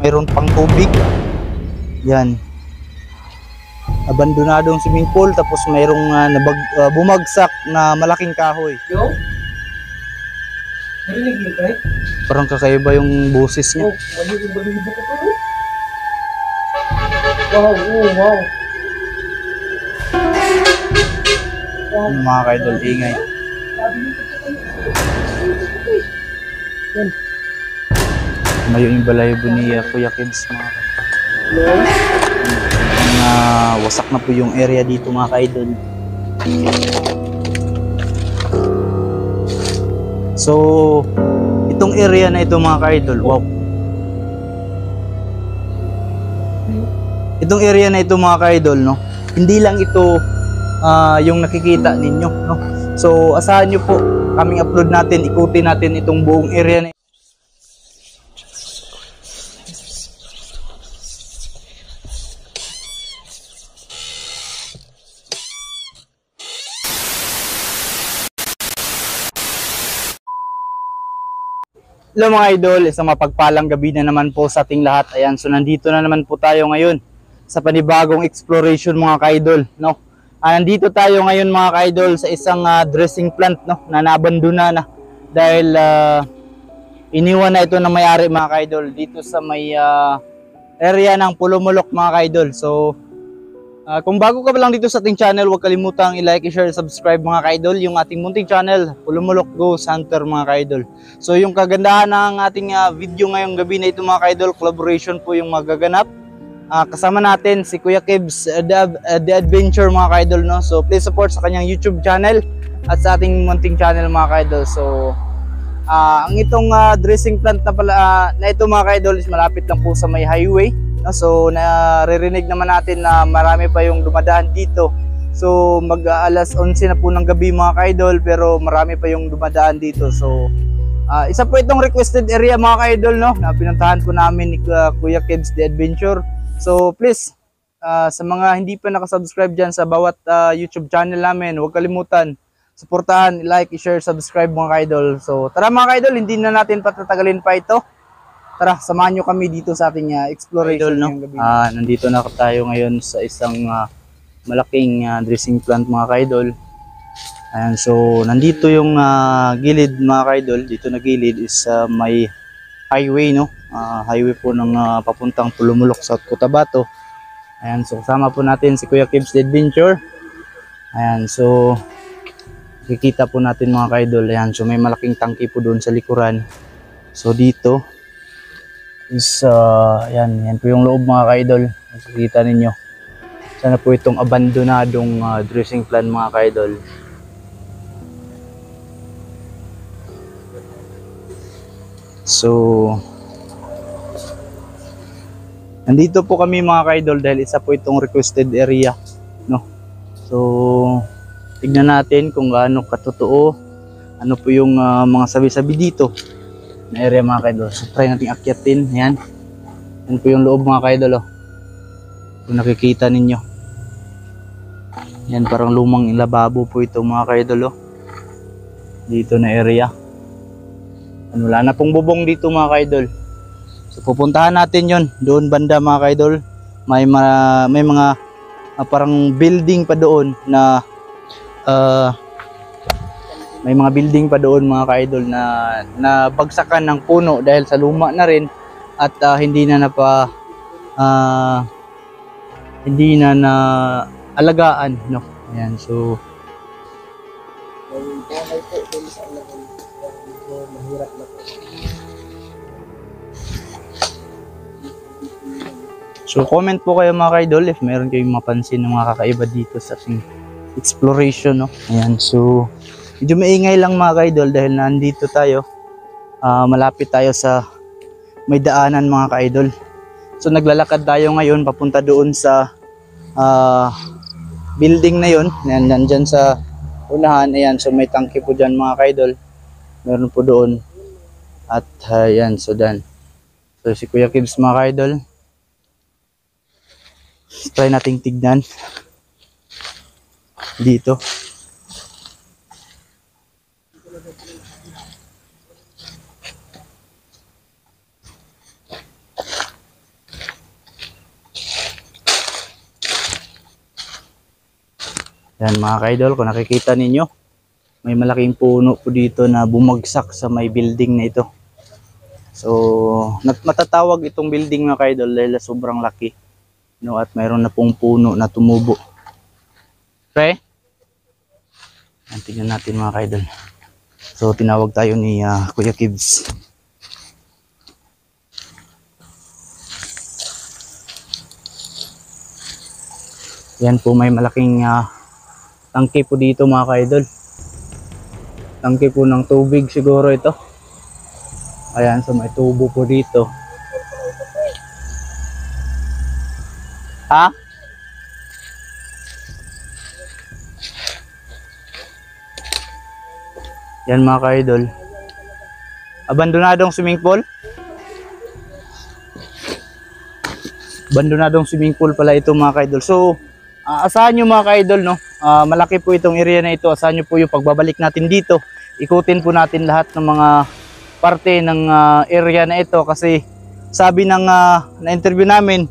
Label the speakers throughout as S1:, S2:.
S1: mayroon pang tubig. Yan. Abandonadong swimming pool, tapos mayroong bumagsak na malaking kahoy.
S2: Yo? Narinig mo tayo?
S1: Parang kakaiba yung boses niya.
S2: Oh, balibo ko pa yun. Wow, oh, wow. Wow.
S1: Mga ka-idol, ingay.
S2: Sabi nito sa kanya. Yan.
S1: Mayo yung balahibo ni Kuya Kids, mga ka-idol. Wasak na po yung area dito, mga ka-idol. So, itong area na ito, mga ka-idol, wow. Itong area na ito, mga ka-idol, no, hindi lang ito yung nakikita ninyo, no. So, asahan nyo po, kaming upload natin, ikutin natin itong buong area na ito. Hello mga idol, isang mapagpalang gabi na naman po sa ating lahat. Ayan, so nandito na naman po tayo ngayon sa panibagong exploration mga ka-idol, no. Nandito tayo ngayon mga ka-idol sa isang dressing plant, no, na nabandona na dahil iniwan na ito ng may-ari mga ka-idol dito sa may area ng Pulumulok mga ka-idol. So kung bago ka pa lang dito sa ating channel, huwag kalimutang i-like, i-share, subscribe mga ka-idol yung ating munting channel, Pulumulok Ghost Hunter mga ka-idol. So yung kagandahan ng ating video ngayong gabi na ito mga ka-idol, collaboration po yung magaganap. Kasama natin si Kuya Kibbs, The Adventure mga ka-idol, no? So please support sa kanyang YouTube channel at sa ating munting channel mga ka-idol. So ang itong dressing plant na pala na ito mga ka-idol is malapit lang po sa may highway. So naririnig naman natin na marami pa yung dumadaan dito. So mag-alas 11 na po ng gabi mga ka-idol, pero marami pa yung dumadaan dito. So isa po itong requested area mga ka-idol, no, na pinuntahan po namin ni Kuya Kibbs The Adventure. So please sa mga hindi pa nakasubscribe dyan sa bawat YouTube channel namin, huwag kalimutan suportahan, like, i-share, subscribe mga ka-idol. So tara mga ka-idol, hindi na natin patatagalin pa ito. Tara, samahan nyo kami dito sa ating exploration, no? Nandito na tayo ngayon sa isang malaking dressing plant mga ka-idol. Ayan, so nandito yung gilid mga ka-idol. Dito na gilid is may highway, no? Highway po ng papuntang Pulumulok, South Cotabato. Ayan, so kasama po natin si Kuya Kibbs The Adventure. Ayan, so kikita po natin mga ka-idol. Ayan, so may malaking tangki po doon sa likuran. So dito is yan po yung loob mga ka-idol. Nakikita ninyo. Sana po itong abandonadong dressing plant mga ka-idol. So nandito po kami mga ka-idol dahil isa po itong requested area, no. So tignan natin kung gaano katotoo, ano po yung mga sabi-sabi dito na area mga ka-idol. So try natin akyatin. Ayan. Yan po yung loob mga ka-idol, oh. Kung nakikita ninyo. Yan, parang lumang lababo po ito mga ka-idol, oh. Dito na area. Wala na pong bubong dito mga ka-idol. So pupuntahan natin yon doon banda mga ka-idol. May mga parang building pa doon na may mga building pa doon mga ka-idol na bagsakan ng puno dahil sa luma na rin at hindi na alagaan, no. Ayan, so comment po kayo mga ka-idol if meron kayong mapansin ng mga kakaiba dito sa ating exploration, no. Ayan, so medyo maingay lang mga ka-idol dahil nandito tayo, malapit tayo sa may daanan mga ka-idol. So naglalakad tayo ngayon papunta doon sa building na yon. Nandyan sa unahan. Ayan, so may tangke po dyan mga ka-idol. Meron po doon. At ayan, so dan. So si Kuya Kibbs mga ka-idol, try nating tignan dito. Yan mga ka-idol, kung nakikita ninyo, may malaking puno po dito na bumagsak sa may building na ito. So, matatawag itong building mga ka-idol dahil sobrang laki. No, at mayroon na pong puno na tumubo. Pre? Yan, tingnan natin mga ka-idol. So, tinawag tayo ni Kuya Kibs. Yan po, may malaking tangke po dito mga ka-idol. Tangke po ng tubig siguro ito. Ayan, so may tubo po dito. Ha? Yan mga ka-idol. Abandonadong swimming pool? Abandonadong swimming pool pala ito mga ka-idol. So, asahan nyo mga ka-idol, no? Malaki po itong area na ito. Asahan nyo po yung pagbabalik natin dito. Ikutin po natin lahat ng mga parte ng area na ito. Kasi sabi ng na-interview namin,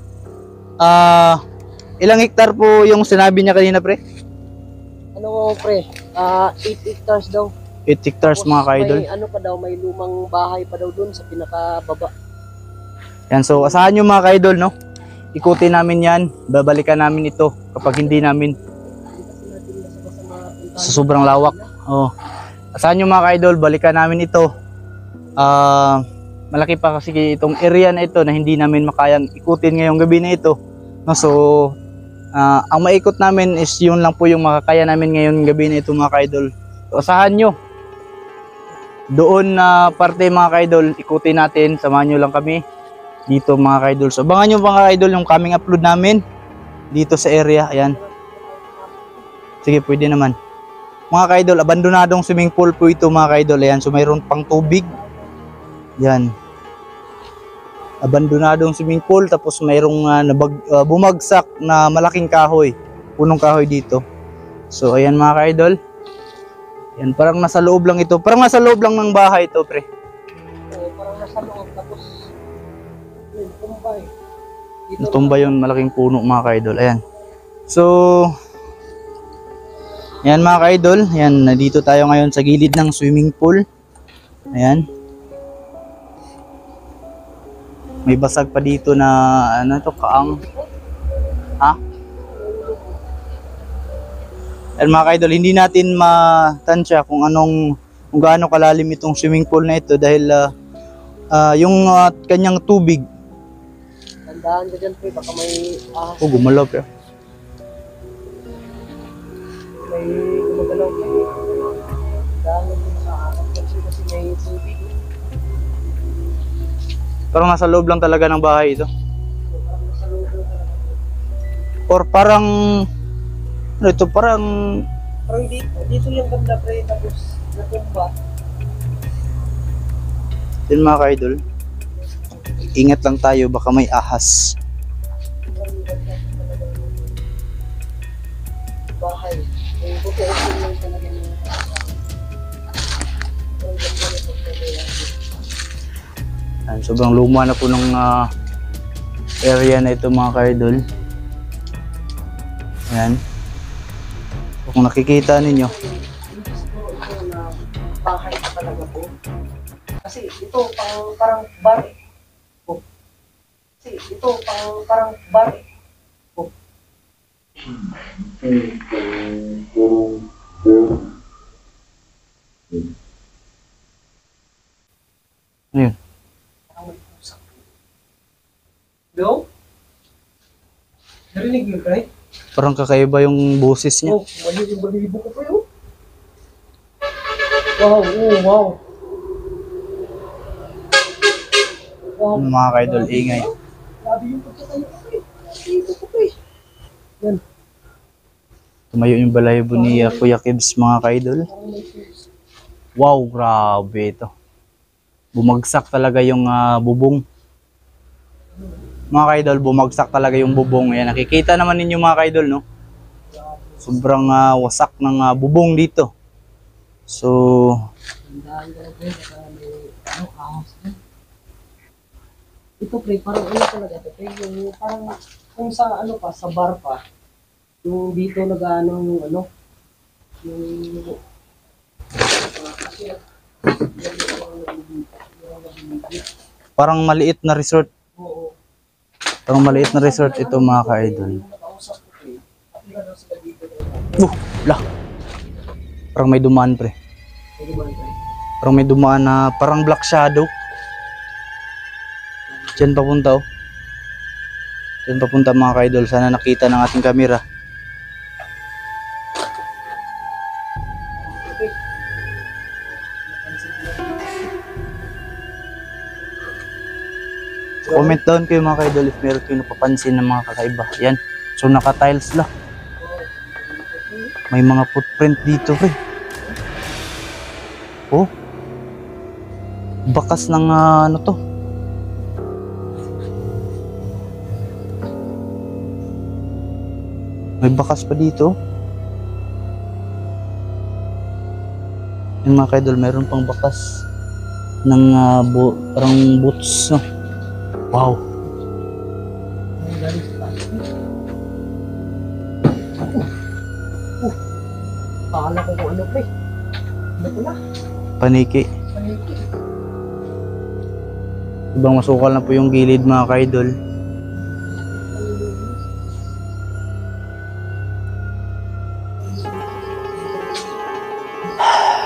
S1: ilang hektar po yung sinabi niya kanina, pre?
S2: Ano pre? 8 hectares daw.
S1: 8 hectares
S2: Tapos
S1: mga ka-idol.
S2: May ano pa daw, may lumang bahay pa daw dun sa pinakababa.
S1: Yan, so asahan nyo mga ka-idol, no? Ikutin namin yan. Babalikan namin ito kapag hindi namin sa sobrang lawak. Oh. Asahan nyo mga ka-idol, balikan namin ito. Malaki pa kasi itong area na ito na hindi namin makayang ikutin ngayong gabi na ito. No, so, ang maikot namin is yun lang po yung makakaya namin ngayong gabi na ito mga ka-idol. So, asahan nyo. Doon na parte mga ka-idol, ikutin natin. Samahan nyo lang kami dito mga ka-idol. So, abangan nyo mga ka-idol yung coming upload namin dito sa area. Ayan. Sige, pwede naman. Mga ka-idol, abandonadong swimming pool po ito mga ka-idol. Ayan, so mayroon pang tubig. Yan. Abandonadong swimming pool. Tapos mayroong bumagsak na malaking kahoy. Punong kahoy dito. So, ayan mga ka-idol. Yan, parang nasa loob lang ito. Parang nasa loob lang ng bahay ito, pre.
S2: Parang nasa loob. Tapos, yun, tumbay.
S1: Natumba yung malaking puno mga ka-idol. Ayan. So, yan mga ka-idol. Yan, nandito tayo ngayon sa gilid ng swimming pool. Ayan. May basag pa dito na, ano ito, kaang. Ha? Ayan mga ka-idol, hindi natin matansya kung gaano kalalim itong swimming pool na ito dahil yung kanyang tubig.
S2: Tandaan ka dyan pre, baka may ahas.
S1: Oh, gumalaw pre.
S2: May gumagalaw pre. Tandaan ka dyan sa ahas kasi may tubig.
S1: Parang nasa loob lang talaga ng bahay ito.
S2: Parang nasa loob lang talaga.
S1: Or parang, ano ito, parang,
S2: Parang dito yung ganda pre, tapos natumba.
S1: yun mga ka-idol. Ingat lang tayo, baka may ahas.
S2: Parang ganda talaga yung bahay. Yung totoo yung talaga yung parang ganda na talaga.
S1: Ayan, sobrang luma na po ng area na ito mga ka-idol. Ayan. Kung nakikita ninyo,
S2: Hindi siguro ito na bahay talaga po. Kasi ito parang bar eh. Oh. Kasi ito parang bar eh. Oh.
S1: ano yun?
S2: Parang may pusak. Hello? Narinig mo pre?
S1: Parang kakaiba yung boses niya.
S2: Oh, mali yung balibo ko pa yun. Wow, oh, wow. Wow.
S1: Mga ka-idol, ingay.
S2: Grabe yung pagkatayo ko eh. Balibo ko pa eh. Yan.
S1: Tumayo yung balahibo ni Kuya Kibs mga ka-idol.
S2: Parang may pusak.
S1: Wow, grabe ito. Bumagsak talaga yung bubong. Mga ka-idol, bumagsak talaga yung bubong. Ayan, nakikita naman ninyo mga ka-idol, no? Sobrang wasak ng bubong dito. So,
S2: Tandaan ko na pre, baka may ahas na. Ito pre, parang ano talaga ito pre, yung parang kung sa ano pa, sa bar pa, Yung dito nag-ano yung ano, yung
S1: Parang maliit na resort.
S2: oo.
S1: Parang maliit na resort ito mga ka-idol.
S2: Yung nakausap ko eh, apila daw sila dito.
S1: Lah. Parang may dumaan pre.
S2: Pwede ba ito?
S1: Parang may dumaan na parang black shadow. Diyan papunta oh. Diyan papunta mga ka-idol. Sana nakita ng ating kamera.
S2: Okay.
S1: Comment down kayo mga ka-idol if meron kayo napapansin ng mga kakaiba. Yan. So naka-tiles lang. May mga footprint dito pre. Oh. Bakas ng ano to. May bakas pa dito. Yung mga ka-idol, meron pang bakas ng parang boots. No? Wow.
S2: Ang galing sa taas. Akala ko kung ano pa eh. Ano pala?
S1: Paniki.
S2: Paniki.
S1: Ibang masukal na po yung gilid mga ka-idol.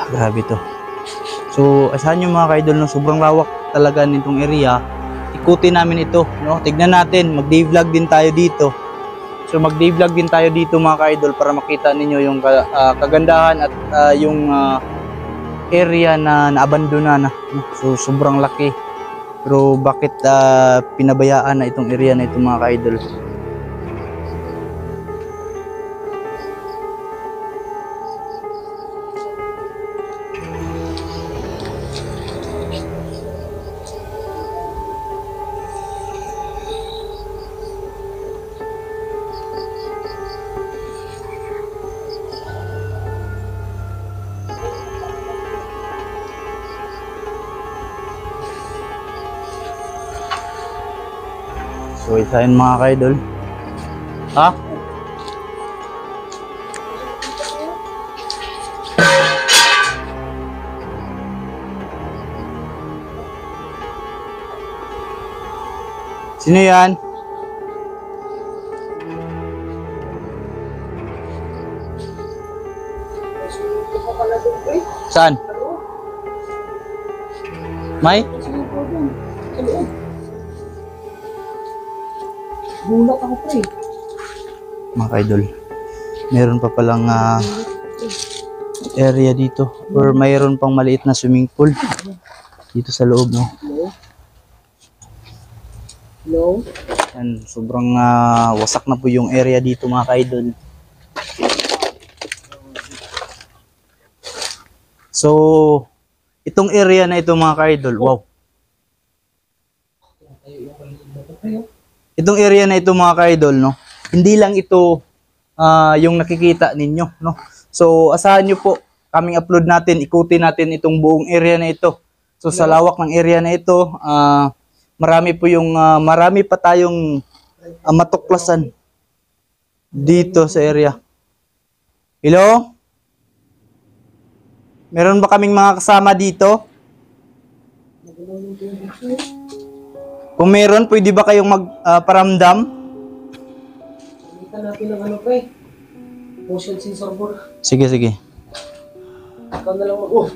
S1: Grabe to. So, asahan nyo mga ka-idol, no? Sobrang lawak talaga nitong area. Ikutin namin ito, no? Tignan natin, mag-day vlog din tayo dito. So, mag-day vlog din tayo dito mga ka-idol para makita ninyo yung kagandahan at yung area na naabandona na. No? So, sobrang laki. Pero bakit pinabayaan na itong area na ito mga ka-idol? So, isa yun mga ka-idol. Ha? Sino yan?
S2: Ito pa pala doon ko eh.
S1: Saan?
S2: Ano?
S1: May?
S2: Sige po doon. Sa loob. Gulat ako pa eh.
S1: Mga ka-idol. Meron pa palang area dito. Or mayroon pang maliit na swimming pool. Dito sa loob, no?
S2: Hello? Hello?
S1: Yan, sobrang wasak na po yung area dito mga ka-idol. So, itong area na ito mga ka-idol, wow. Itong area na ito mga ka-idol, no? Hindi lang ito yung nakikita ninyo, no? So, asahan nyo po, kaming upload natin, ikutin natin itong buong area na ito. So, sa lawak ng area na ito, marami pa tayong matuklasan dito sa area. Hello? Meron ba kaming mga kasama dito? Kung meron, pwede ba kayong magparamdam?
S2: Nakita natin ng ano pa eh. Motion sensor board.
S1: Sige, sige.
S2: Ikaw na lang mag-oh.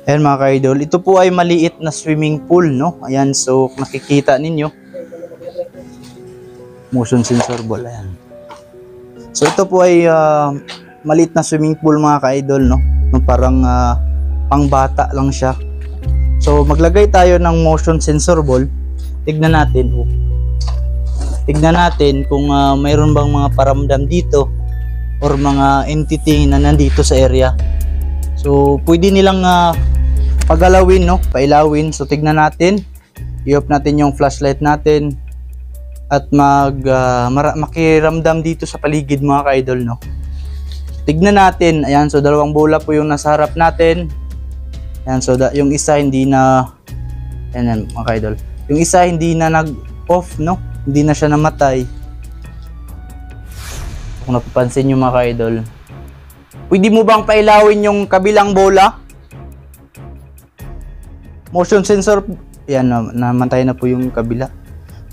S1: Ayan mga ka-idol, ito po ay maliit na swimming pool, no? Ayan, so nakikita ninyo. Motion sensor ball, ayan. So ito po ay maliit na swimming pool mga ka-idol, no? Parang pangbata lang siya. So maglagay tayo ng motion sensor ball. Tignan natin, oh. Tignan natin kung mayroon bang mga paramdam dito or mga entity na nandito sa area. So pwede nilang pagalawin, no? Pailawin. So tignan natin. I-off natin yung flashlight natin at makiramdam dito sa paligid mga ka-idol, no? Tignan natin. Ayan, so dalawang bola po yung nasa harap natin. Ayan, so yung isa hindi na, ayan mga ka-idol. Yung isa hindi na nag-off, no? Hindi na siya namatay. Kung napapansin nyo mga ka-idol. Pwede mo bang pailawin yung kabilang bola? Motion sensor. Yan, namatay na po yung kabila.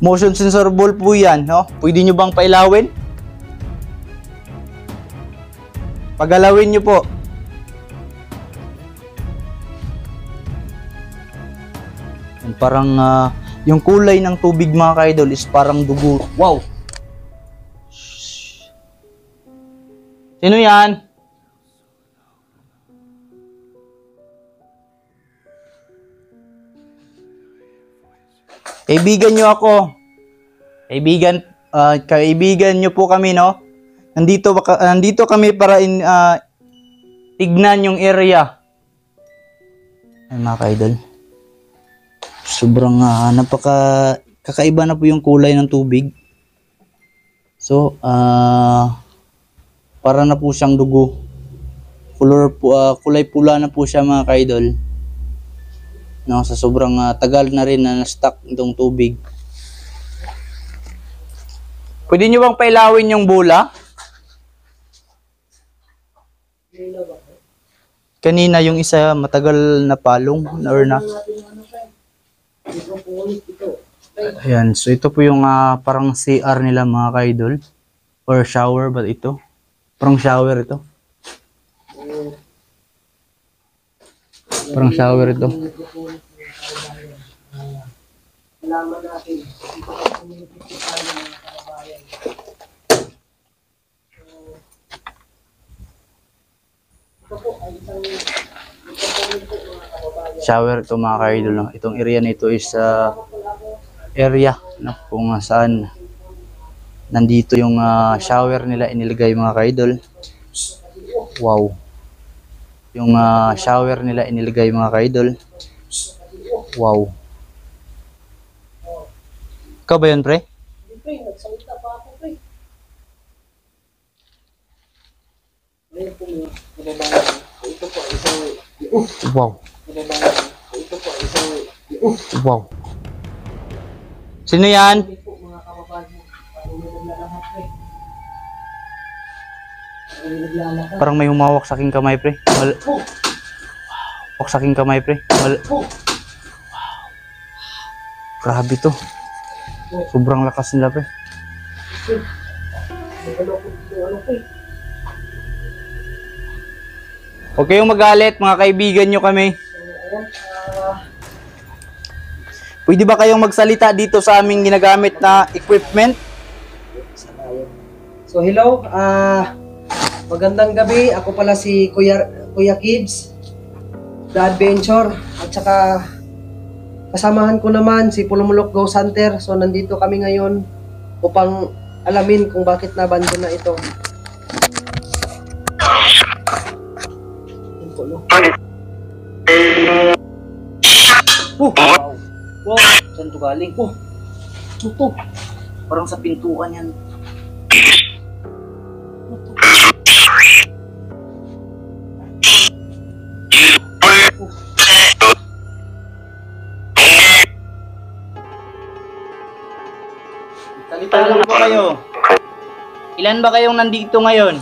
S1: Motion sensor ball po yan, no? Pwede nyo bang pailawin? Pagalawin nyo po. Yan, parang yung kulay ng tubig mga ka-idol is parang dugo. Wow! Sino yan? Kaibigan nyo ako. Kaibigan nyo po kami, no? Nandito kami para tignan yung area. Ay mga ka-idol. Sobrang kakaiba na po yung kulay ng tubig. So, para na po siyang dugo. Kulay pula na po siya mga ka-idol. No, sa sobrang tagal na rin na na-stuck itong tubig. Pwede nyo bang pailawin yung bola? Kanina yung isa matagal na palong or na. Ayan, so ito po yung parang CR nila mga ka-idol. Or shower ba ito? Parang shower ito. Parang shower ito.
S2: Alaman natin.
S1: Shower ito mga ka-idol. Itong area na ito is area na kung saan nandito yung shower nila inilagay mga ka-idol. Wow. Yung shower nila inilagay mga ka-idol. Wow. Ikaw ba yun, pre?
S2: Hindi, pre. Nagsalita pa ako, pre. Ngayon po mga kababayan. Ito po isang...
S1: Wow.
S2: Kababayan. Ito po isang...
S1: Wow. Sino yan?
S2: Hindi po mga kababayan. Parang naglalakad, pre. Parang naglalakad.
S1: Parang may humawak sa aking kamay, pre. Humawak sa aking kamay, pre. Wow. Grabe to. Sobrang lakas nila, pre. Huwag kayong magalit, mga kaibigan nyo kami. Pwede ba kayong magsalita dito sa aming ginagamit na equipment?
S2: So hello, magandang gabi. Ako pala si Kuya Kids, The Adventure. At saka kasamahan ko naman si Pulumulok Ghost Hunter. So nandito kami ngayon upang alamin kung bakit nabandon na ito.
S1: Wow. Wow. Saan ito galing? Ito. Parang sa pintuan yan. Ilan ba kayo? Ilan ba kayong nandito ngayon?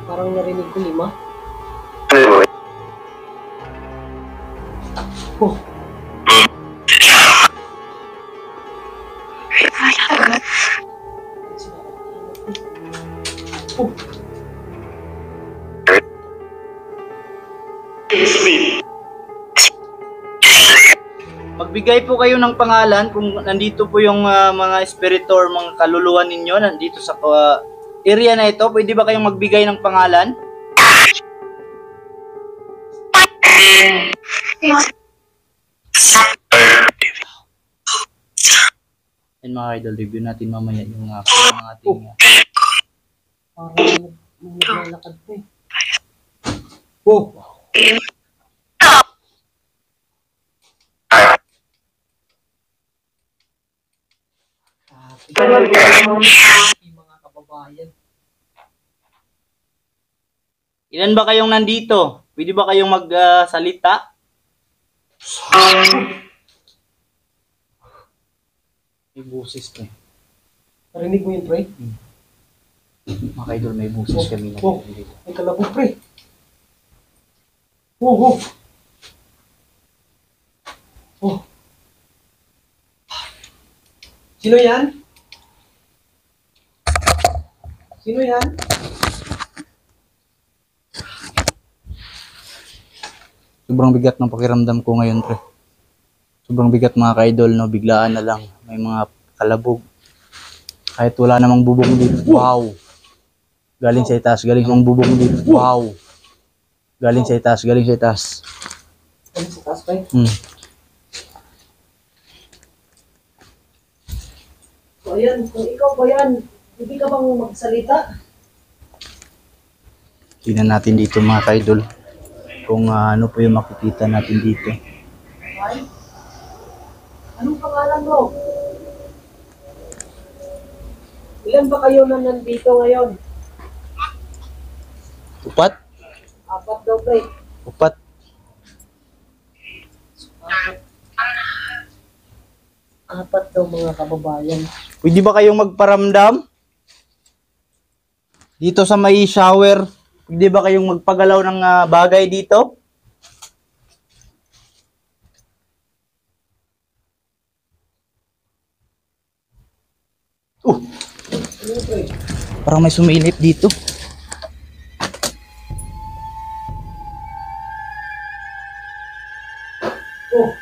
S2: Parang narinig ko 5. Oh.
S1: Magbigay po kayo ng pangalan kung nandito po yung mga espiritu or mga kaluluwa ninyo nandito sa area na ito. Pwede ba kayong magbigay ng pangalan? And mga idol, review natin mamaya yung ating
S2: Parang naglalakad po eh. Oh. Mga kababayan.
S1: Ilan ba kayong nandito? Pwede ba kayong magsalita? May busis to.
S2: Narinig mo yun, pre?
S1: Mga ka-idol, may busis kami na dito.
S2: May kalabog, pre. Oh. Sino yan? Sino yan?
S1: Sobrang bigat ng pakiramdam ko ngayon, pre. Sobrang bigat mga ka-idol, no? Biglaan na lang. May mga kalabog. Kahit wala namang bubong dito. Wow! Galing sa itaas, galing namang bubong dito. Wow! Galing sa itaas, galing sa itaas.
S2: Ano sa taas, pre? So, ayan. Kung ikaw ba yan, hindi ka bang magsalita?
S1: Tingnan natin dito mga ka-idol. Kung ano po yung makikita natin dito.
S2: Ay? Anong pangalan mo? Ilan ba kayo na nandito ngayon?
S1: Upat?
S2: 4 daw, pre.
S1: Upat.
S2: 4 daw mga kababayan.
S1: Pwede ba kayong magparamdam? Dito sa may shower, pwede ba kayong magpagalaw ng bagay dito?
S2: Ano, pre?
S1: Parang may sumilip dito.
S2: Oh.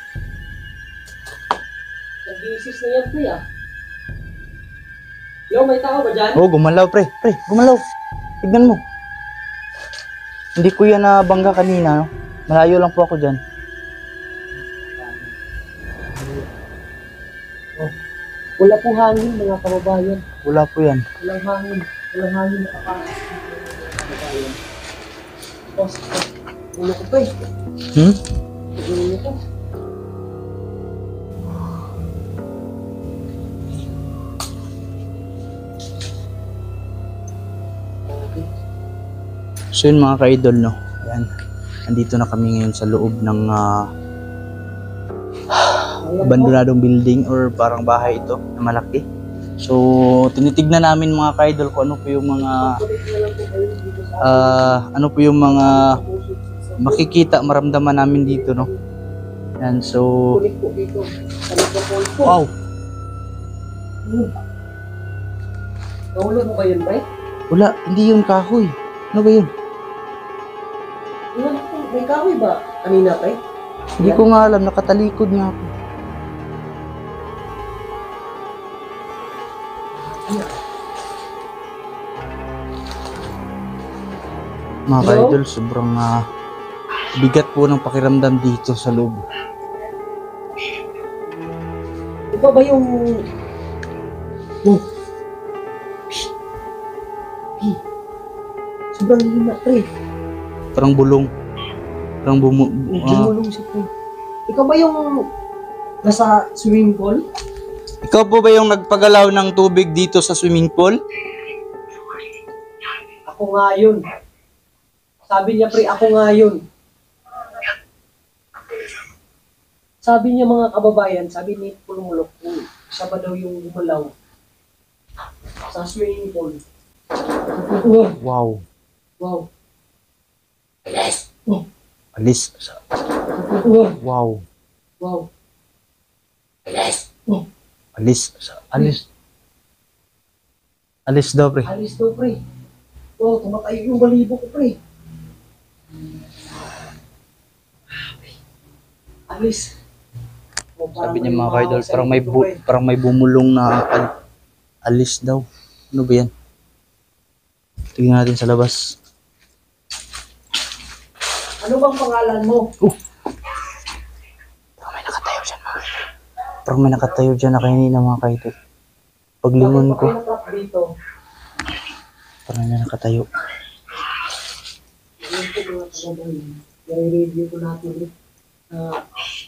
S2: Nag-iisis na yan, pre, ah. Yo, may tao ba dyan?
S1: Oh, gumalaw pre. Pre, gumalaw. Tignan mo. Hindi ko yan nabangga kanina. No? Malayo lang po ako dyan.
S2: Oh. Wala pong hangin, mga kababayan.
S1: Wala po yan.
S2: Walang hangin. Walang hangin na kapasok. Kababayan. Boss, ulo ko, pre. Ulo ko.
S1: So yun mga ka-idol, no? Ayan. Andito na kami ngayon sa loob ng abandonadong building or parang bahay ito na malaki. So tinitignan namin mga ka-idol kung ano po yung mga makikita, maramdaman namin dito, no? Ayan, so
S2: Kulit po dito. Sa po.
S1: wow!
S2: Nahulog mo ba yun, pre?
S1: Wala, hindi yun kahoy. Ano ba yun?
S2: Iwan ko, may kahoy ba? Kanina, pre?
S1: Hindi ko nga alam, nakatalikod nga ako. Mga
S2: Hello?
S1: ka-idol, sobrang bigat po ng pakiramdam dito sa loob.
S2: Ikaw ba yung... Oh. Sobrang hina, pre.
S1: Parang bulong. Parang
S2: Bumulong si pre. Ikaw ba yung nasa swimming pool?
S1: Ikaw po ba yung nagpagalaw ng tubig dito sa swimming pool?
S2: Ako nga yun. Sabi niya, pre, ako nga yun. Sabi niya mga kababayan, sabi ni Pulumulok, siya ba daw yung gumalaw sa swimming pool.
S1: Wow.
S2: Wow.
S1: Alis.
S2: Wow.
S1: Wow.
S2: Wow.
S1: Alis. Alis. Alis daw, pre.
S2: Alis daw, pre. Wow, tumatayo yung balibo ko, pre. Alis. Oh,
S1: Sabi niya mga ka-idol, parang may bumulong na alis daw. Ano ba yan? Tingnan natin sa labas.
S2: Ano bang pangalan mo?
S1: Parang may nakatayo dyan mga ka-idol. Parang may nakatayo dyan na kanina mga ka-idol. Paglingon ko,
S2: Bakit pa kayo dito?
S1: parang may nakatayo.
S2: Alam ko mga kababayan, nare-review ko natin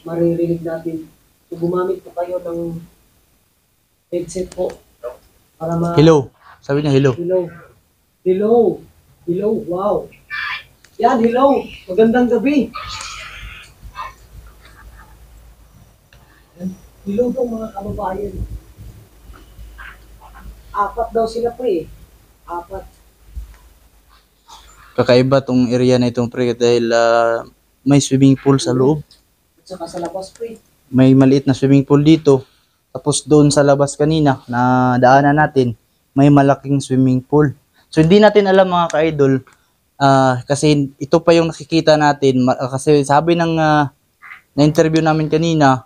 S2: maririnig natin. So, gumamit po kayo ng headset po para
S1: Hello. Sabi niya hello.
S2: Hello. Hello. Hello. Wow. Yan, hello. Magandang gabi. Dilugong mga kababayan. Apat daw sila pre. Apat.
S1: Kakaiba tong area na itong pre dahil may swimming pool sa loob.
S2: At saka sa labas pre.
S1: May maliit na swimming pool dito. Tapos doon sa labas kanina na daanan natin, may malaking swimming pool. So hindi natin alam mga ka-idol, kasi ito pa yung nakikita natin. Kasi sabi ng na-interview namin kanina,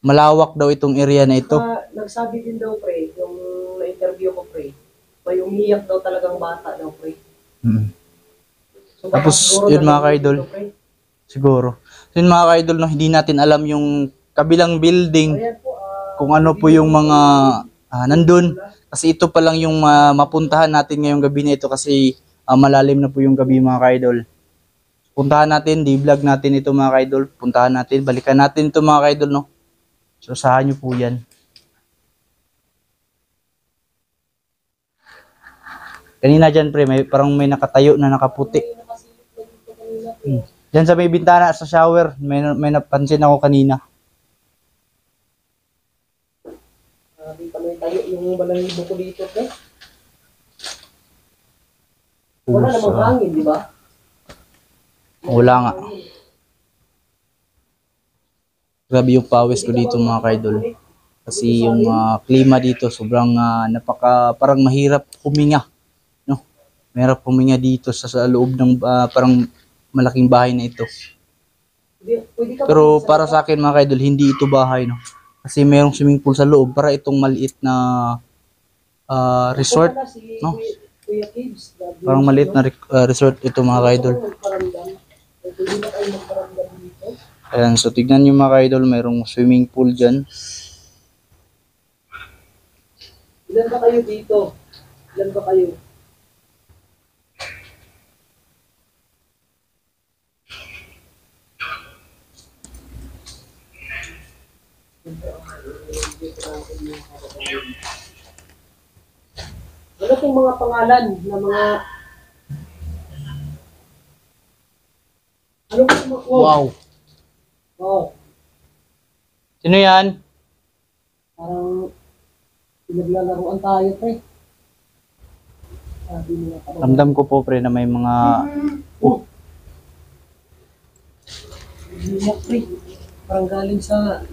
S1: malawak daw itong area na ito.
S2: Nagsabi din daw pre, yung na-interview ko pre, may umiyak daw talagang bata daw pre.
S1: Mm.
S2: So, baka
S1: Tapos
S2: siguro
S1: yun mga
S2: nalulungkot
S1: ka-idol,
S2: daw, pre.
S1: siguro. So yun mga ka-idol, no, hindi natin alam yung kabilang building,
S2: Ayan po,
S1: kung ano po yung mga nandun. Kasi ito pa lang yung mapuntahan natin ngayong gabi na ito kasi malalim na po yung gabi mga ka-idol. Puntahan natin, di-vlog natin ito mga ka-idol. Puntahan natin, balikan natin ito mga ka-idol, no. So sahan nyo po yan. Kanina dyan pre, parang may nakatayo na nakaputi. Diyan sa may bintana sa shower, may napansin ako kanina.
S2: Di pa may tayo yung balahibo ko dito pre. Wala namang hangin, di ba?
S1: Wala nga. Grabe yung pawis ko dito mga ka-idol. Kasi yung klima dito sobrang parang mahirap huminga. No? Mahirap huminga dito sa loob ng parang malaking bahay na ito.
S2: Pwede ka
S1: Pero para sa akin mga ka-idol, hindi ito bahay. No? Kasi mayroong swimming pool sa loob para itong maliit na resort. No?
S2: Kuya Kids,
S1: Parang maliit na resort ito mga ka-idol.
S2: pwede na kayo magparamdam dito.
S1: Ayan, so tignan nyo mga ka-idol, mayroong swimming pool dyan.
S2: Ilan ba kayo dito? Ilan ba kayo? Ano pong mga pangalan na mga... Ano pong mga...
S1: Wow!
S2: Oh,
S1: Sino yan?
S2: parang pinaglalaruan tayo, pre. Sabi nila parang...
S1: Ramdam ko po pre na may mga...
S2: Umiyak, pre. Parang galing sa...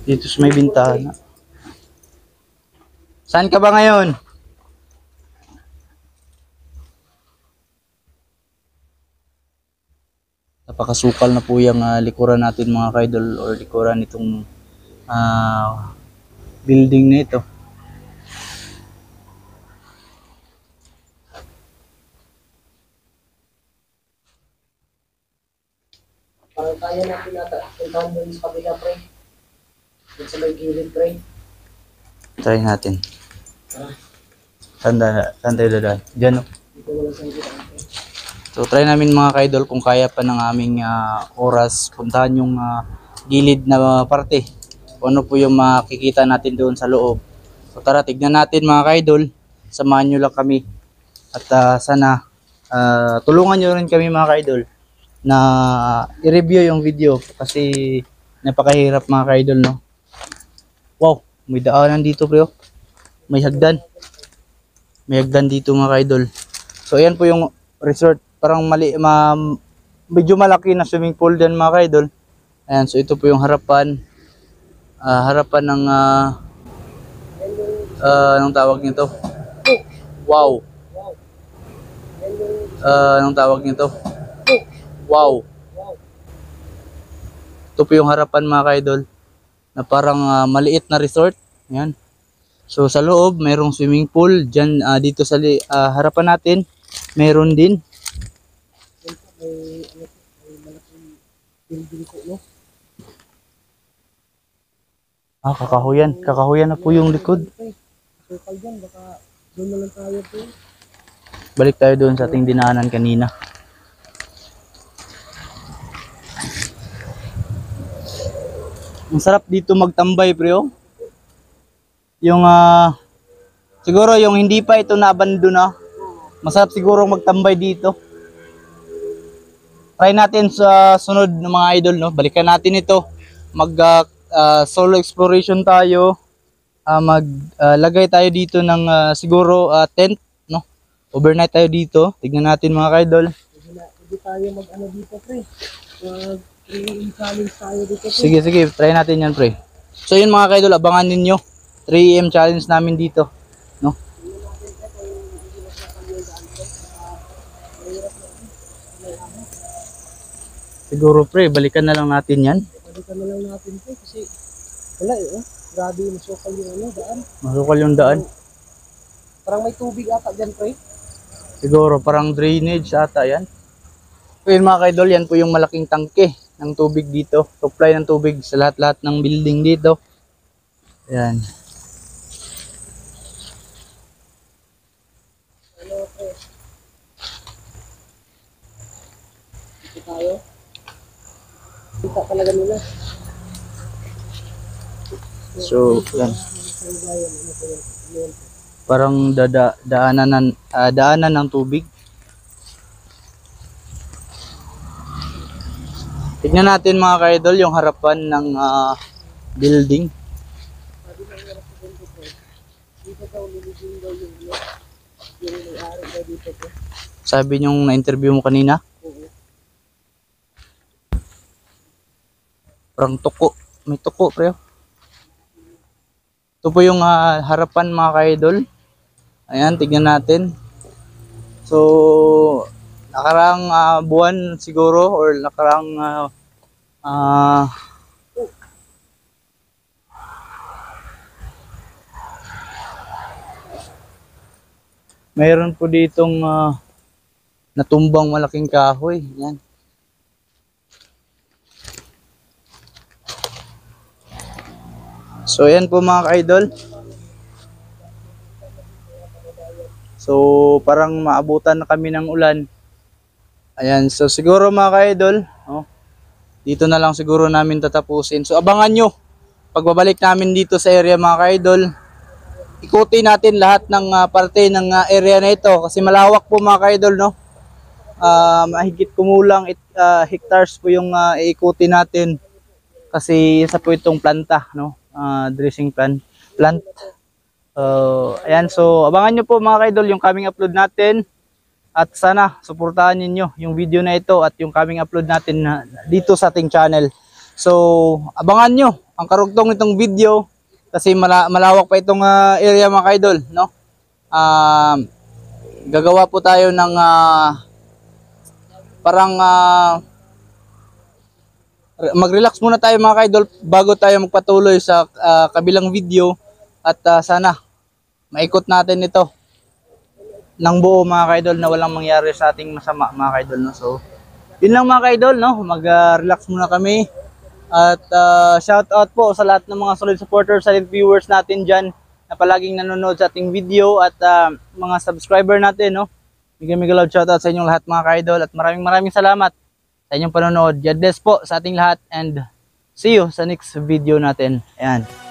S1: Dito sa may bintana. Saan ka ba ngayon? Napakasukal na po yung likuran natin mga ka-idol or likuran itong building na ito.
S2: Parang kaya natin nata. Puntahan doon sa kabila, pre. Doon sa may gilid, pre.
S1: Try natin. Saan tayo dadaan? Diyan, no?
S2: Dito wala sa gilid, pre.
S1: So try namin mga ka-idol kung kaya pa ng aming oras puntahan yung gilid na parte. Kung ano po yung makikita natin doon sa loob. So tara, tignan natin mga ka-idol. Samahan nyo lang kami. At sana tulungan nyo rin kami mga ka-idol na i-review yung video kasi napakahirap mga ka-idol, no? Wow, may daanan dito bro. May hagdan. May hagdan dito mga ka-idol. So ayan po yung resort. Parang medyo malaki na swimming pool din mga ka-idol. Ayan, so ito po yung harapan. Harapan ng anong tawag nito? Wow. Anong tawag nito? Wow. Ito po yung harapan mga ka-idol na parang maliit na resort. Ayan. So sa loob mayroong swimming pool. Diyan dito sa harapan natin mayroon din.
S2: May malaking building ko, no?
S1: Kakahuyan. Kakahuyan na po yung likod.
S2: Sukal dyan, baka doon na lang tayo po.
S1: Balik tayo doon sa ating dinaanan kanina. Ang sarap dito magtambay, pre. Oh. Yung siguro yung hindi pa ito na-abandon na. Masarap siguro magtambay dito. Try natin sa sunod ng mga idol, no. Balikan natin ito. solo exploration tayo. Maglagay tayo dito ng siguro tent, no? Overnight tayo dito. Tignan natin mga ka-idol.
S2: Hindi tayo mag-ano dito, pre. Mag-3 challenge tayo dito, pre.
S1: Sige, sige, try natin yan, pre. So yun mga ka-idol, abangan ninyo. 3 AM challenge namin dito, no? Siguro pre, balikan na lang natin yan.
S2: Balikan na lang natin, pre, kasi wala eh. Grabe, masukal yung ano, daan.
S1: Masukal yung daan.
S2: Parang may tubig ata dyan, pre.
S1: Siguro parang drainage ata yan. So yun mga ka-idol, yan po yung malaking tangke ng tubig dito. Supply ng tubig sa lahat-lahat ng building dito. Ayan.
S2: Ano, pre? Dito tayo. Kita talaga nila.
S1: So, yan. Parang daanan ng tubig. Tignan natin mga ka-idol yung harapan ng building. Sabi niyong na-interview mo kanina? Parang tuko. May tuko, pre. Ito po yung harapan mga ka-idol. Ayan, tignan natin. So, nakaraang buwan siguro or nakaraang mayroon po ditong natumbang malaking kahoy. Yan. So yan po mga ka-idol. So parang maabutan na kami ng ulan. Ayan, so siguro mga ka-idol, dito na lang siguro namin tatapusin. So abangan nyo, pagbabalik namin dito sa area mga ka-idol, ikutin natin lahat ng parte ng area na ito. Kasi malawak po mga ka-idol, no? Mahigit kumulang hectares po yung iikutin natin. Kasi isa po itong planta, no? Dressing plant. Ayan, so abangan nyo po mga ka-idol yung coming upload natin. At sana suportahan niyo yung video na ito at yung coming upload natin dito sa ating channel. So, abangan nyo ang karugtong nitong video kasi malawak pa itong area mga ka-idol, no? Gagawa po tayo ng parang mag-relax muna tayo mga ka-idol bago tayo magpatuloy sa kabilang video at sana maikot natin ito ng buo mga ka-idol na walang mangyari sa ating masama mga ka-idol, no? So yun lang mga ka-idol, no? Mag-relax muna kami at shout out po sa lahat ng mga solid supporters, silent viewers natin dyan na palaging nanonood sa ating video at mga subscriber natin, no? Mega loud shout out sa inyong lahat mga ka-idol at maraming salamat sa inyong panonood. God bless po sa ating lahat and see you sa next video natin. Ayan.